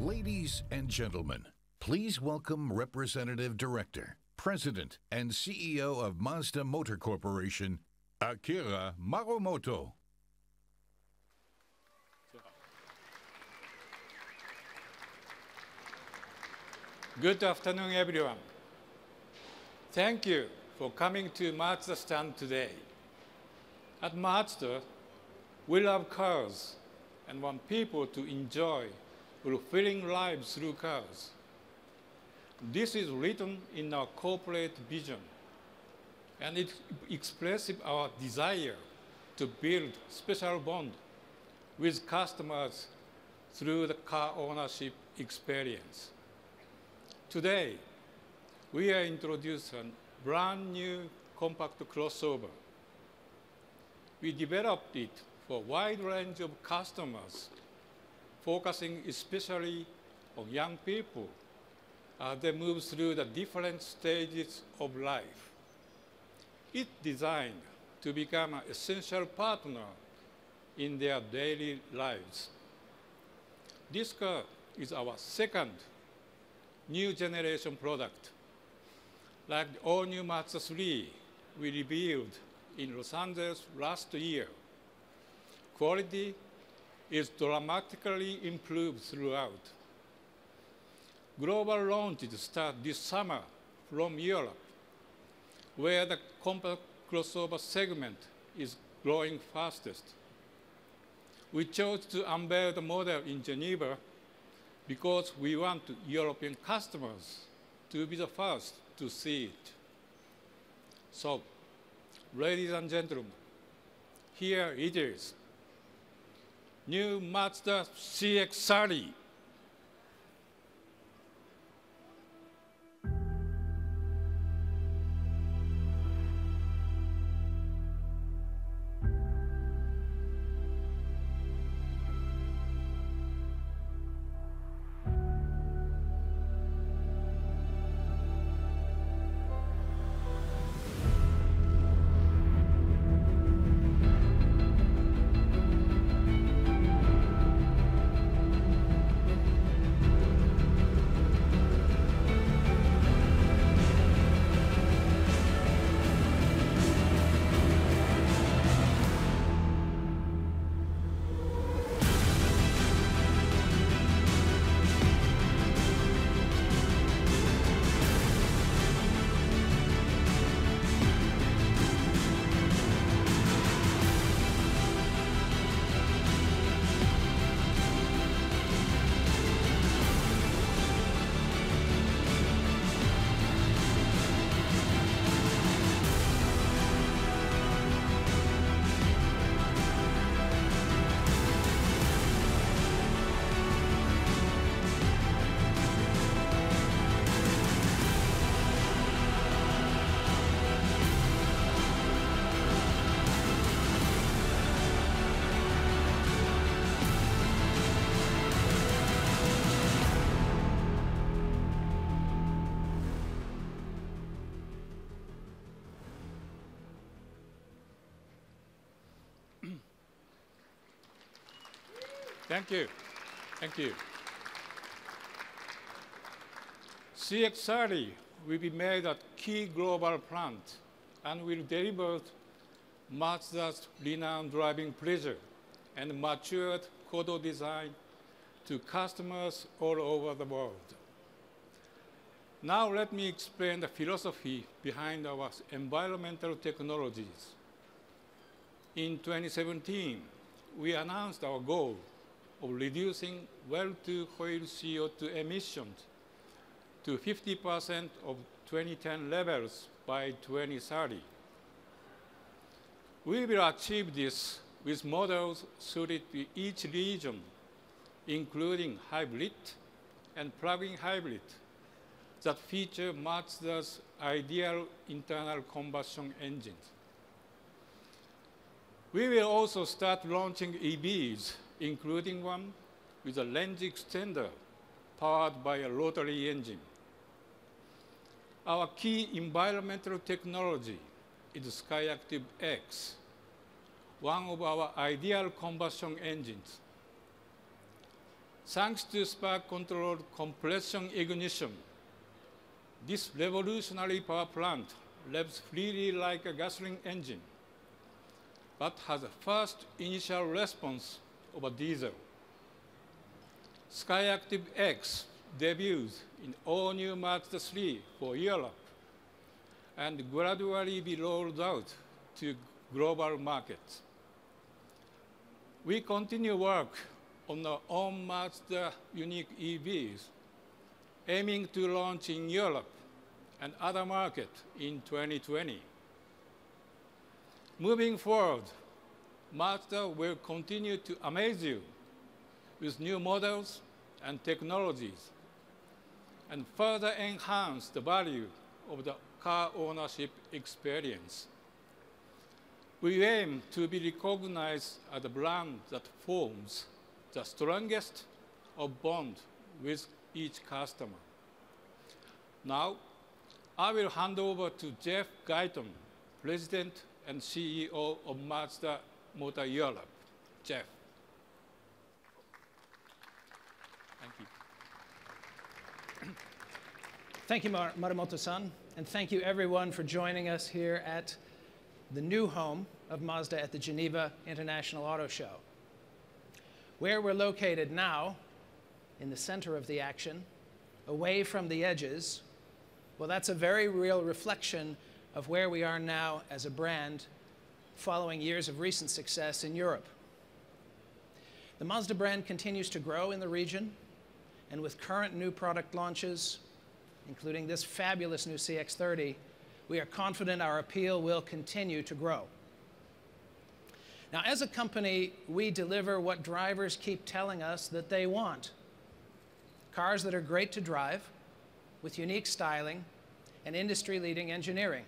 Ladies and gentlemen, please welcome Representative Director, President, and CEO of Mazda Motor Corporation, Akira Marumoto. Good afternoon, everyone. Thank you for coming to Mazda stand today. At Mazda, we love cars and want people to enjoy fulfilling lives through cars. This is written in our corporate vision, and it expresses our desire to build special bond with customers through the car ownership experience. Today, we are introducing a brand new compact crossover. We developed it for a wide range of customers, focusing especially on young people as they move through the different stages of life. It's designed to become an essential partner in their daily lives. This car is our second new generation product. Like the all-new Mazda 3 we revealed in Los Angeles last year, quality is dramatically improved throughout. Global launches start this summer from Europe, where the compact crossover segment is growing fastest. We chose to unveil the model in Geneva because we want European customers to be the first to see it. So, ladies and gentlemen, here it is. New Mazda CX-30. Thank you. Thank you. CX-30 will be made at key global plant and will deliver Mazda's renowned driving pleasure and matured code design to customers all over the world. Now let me explain the philosophy behind our environmental technologies. In 2017, we announced our goal of reducing well-to-wheel CO2 emissions to 50% of 2010 levels by 2030. We will achieve this with models suited to each region, including hybrid and plug-in hybrid that feature Mazda's ideal internal combustion engines. We will also start launching EVs, including one with a range extender powered by a rotary engine. Our key environmental technology is Skyactiv X, one of our ideal combustion engines. Thanks to spark-controlled compression ignition, this revolutionary power plant revs freely like a gasoline engine, but has a fast initial response of a diesel. Skyactiv X debuts in all-new Mazda 3 for Europe and gradually be rolled out to global markets. We continue work on our own Mazda unique EVs, aiming to launch in Europe and other markets in 2020. Moving forward, Mazda will continue to amaze you with new models and technologies and further enhance the value of the car ownership experience. We aim to be recognized as a brand that forms the strongest of bond with each customer. Now, I will hand over to Jeff Guyton, President and CEO of Mazda Motor Europe. Jeff. Thank you. Thank you, Marumoto-san, and thank you everyone for joining us here at the new home of Mazda at the Geneva International Auto Show. Where we're located now, in the center of the action, away from the edges, well, that's a very real reflection of where we are now as a brand following years of recent success in Europe. The Mazda brand continues to grow in the region, and with current new product launches, including this fabulous new CX-30, we are confident our appeal will continue to grow. Now, as a company, we deliver what drivers keep telling us that they want. Cars that are great to drive, with unique styling and industry-leading engineering.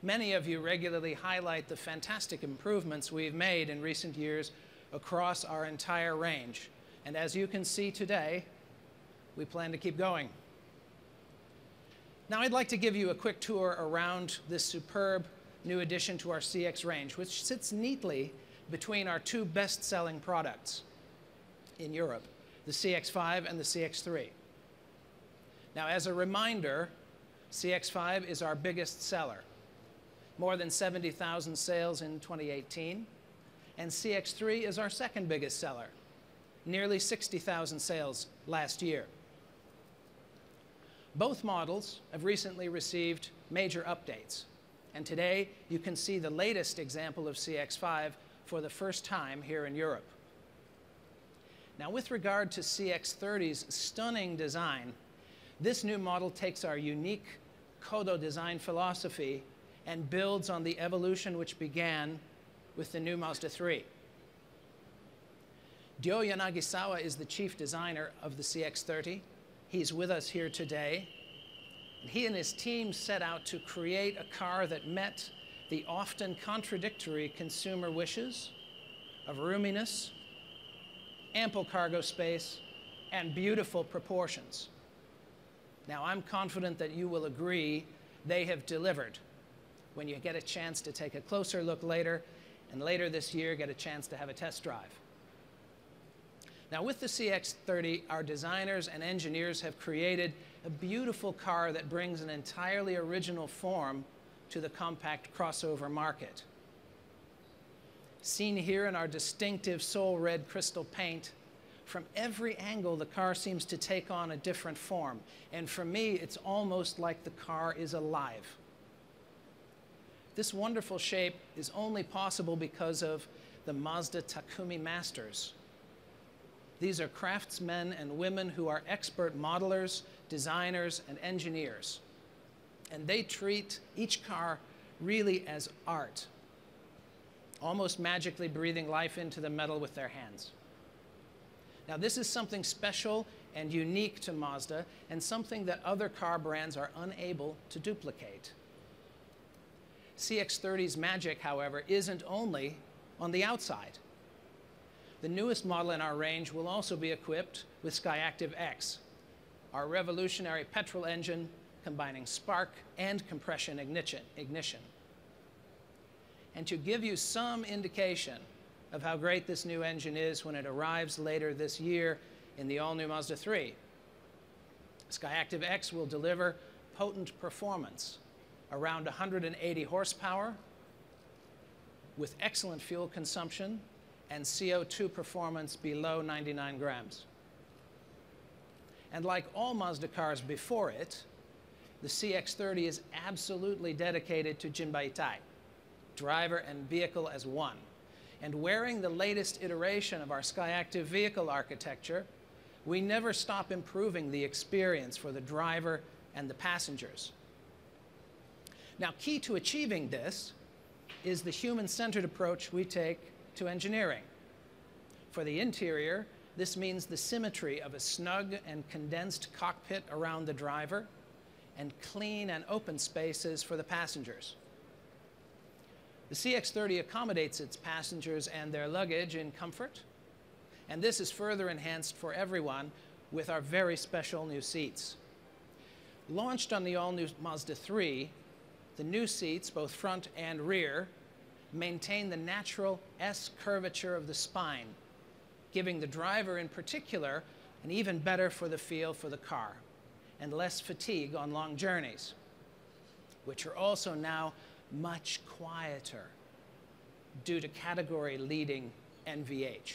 Many of you regularly highlight the fantastic improvements we've made in recent years across our entire range. And as you can see today, we plan to keep going. Now, I'd like to give you a quick tour around this superb new addition to our CX range, which sits neatly between our two best-selling products in Europe, the CX-5 and the CX-3. Now, as a reminder, CX-5 is our biggest seller, more than 70,000 sales in 2018, and CX-3 is our second biggest seller, nearly 60,000 sales last year. Both models have recently received major updates, and today you can see the latest example of CX-5 for the first time here in Europe. Now, with regard to CX-30's stunning design, this new model takes our unique Kodo design philosophy and builds on the evolution which began with the new Mazda 3. Ryo Yanagisawa is the chief designer of the CX-30. He's with us here today. He and his team set out to create a car that met the often contradictory consumer wishes of roominess, ample cargo space, and beautiful proportions. Now, I'm confident that you will agree they have delivered when you get a chance to take a closer look later, and later this year get a chance to have a test drive. Now, with the CX-30, our designers and engineers have created a beautiful car that brings an entirely original form to the compact crossover market. Seen here in our distinctive soul red crystal paint, from every angle the car seems to take on a different form. And for me, it's almost like the car is alive. This wonderful shape is only possible because of the Mazda Takumi Masters. These are craftsmen and women who are expert modelers, designers, and engineers. And they treat each car really as art, almost magically breathing life into the metal with their hands. Now, this is something special and unique to Mazda, and something that other car brands are unable to duplicate. CX-30's magic, however, isn't only on the outside. The newest model in our range will also be equipped with Skyactiv X, our revolutionary petrol engine combining spark and compression ignition. And to give you some indication of how great this new engine is when it arrives later this year in the all-new Mazda 3. Skyactiv X will deliver potent performance, around 180 horsepower, with excellent fuel consumption and CO2 performance below 99 grams. And like all Mazda cars before it, the CX-30 is absolutely dedicated to Jinbaitai, driver and vehicle as one. And wearing the latest iteration of our Skyactiv vehicle architecture, we never stop improving the experience for the driver and the passengers. Now, key to achieving this is the human-centered approach we take to engineering. For the interior, this means the symmetry of a snug and condensed cockpit around the driver and clean and open spaces for the passengers. The CX-30 accommodates its passengers and their luggage in comfort, and this is further enhanced for everyone with our very special new seats. Launched on the all-new Mazda 3, the new seats, both front and rear, maintain the natural S curvature of the spine, giving the driver in particular an even better for the feel for the car and less fatigue on long journeys, which are also now much quieter due to category-leading NVH.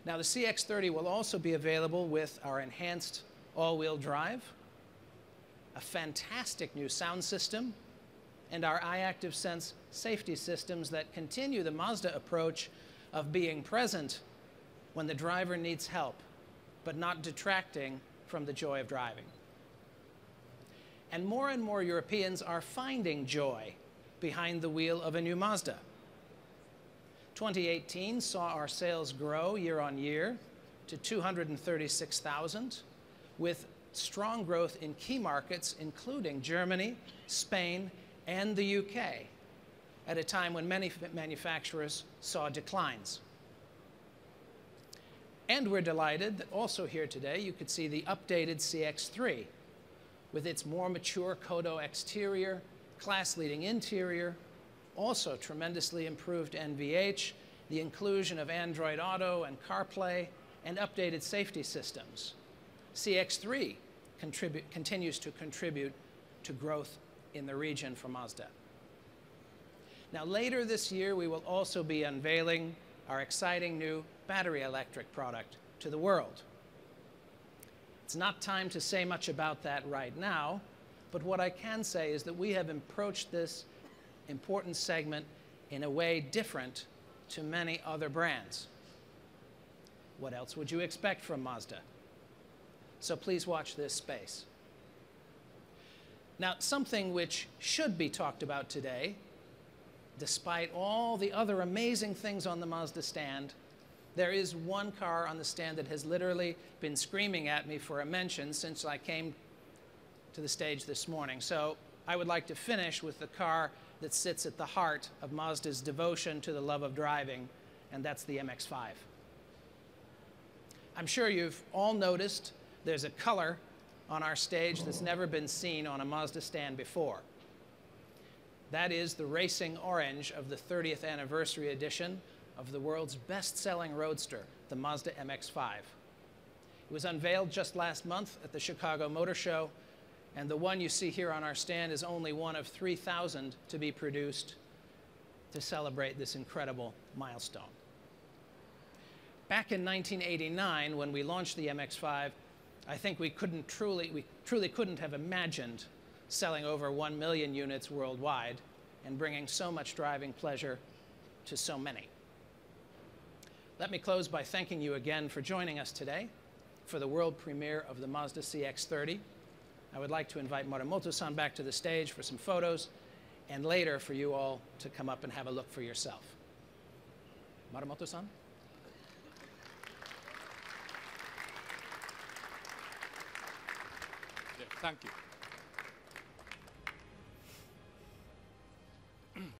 Now, the CX-30 will also be available with our enhanced all-wheel drive, a fantastic new sound system, and our iActive Sense safety systems that continue the Mazda approach of being present when the driver needs help, but not detracting from the joy of driving. And more Europeans are finding joy behind the wheel of a new Mazda. 2018 saw our sales grow year on year to 236,000, with strong growth in key markets, including Germany, Spain, and the UK, at a time when many manufacturers saw declines. And we're delighted that also here today you could see the updated CX-3 with its more mature Kodo exterior, class-leading interior, also tremendously improved NVH, the inclusion of Android Auto and CarPlay, and updated safety systems. CX-3 continues to contribute to growth in the region for Mazda. Now, later this year, we will also be unveiling our exciting new battery electric product to the world. It's not time to say much about that right now, but what I can say is that we have approached this important segment in a way different to many other brands. What else would you expect from Mazda? So please watch this space. Now, something which should be talked about today, despite all the other amazing things on the Mazda stand, there is one car on the stand that has literally been screaming at me for a mention since I came to the stage this morning. So I would like to finish with the car that sits at the heart of Mazda's devotion to the love of driving, and that's the Mx-5. I'm sure you've all noticed there's a color on our stage that's never been seen on a Mazda stand before. That is the racing orange of the 30th anniversary edition of the world's best-selling roadster, the Mazda Mx-5. It was unveiled just last month at the Chicago Motor Show, and the one you see here on our stand is only one of 3,000 to be produced to celebrate this incredible milestone. Back in 1989, when we launched the Mx-5, I think we truly couldn't have imagined selling over 1 million units worldwide and bringing so much driving pleasure to so many. Let me close by thanking you again for joining us today for the world premiere of the Mazda CX-30. I would like to invite Muramoto-san back to the stage for some photos, and later for you all to come up and have a look for yourself. Muramoto-san? Yeah, thank you.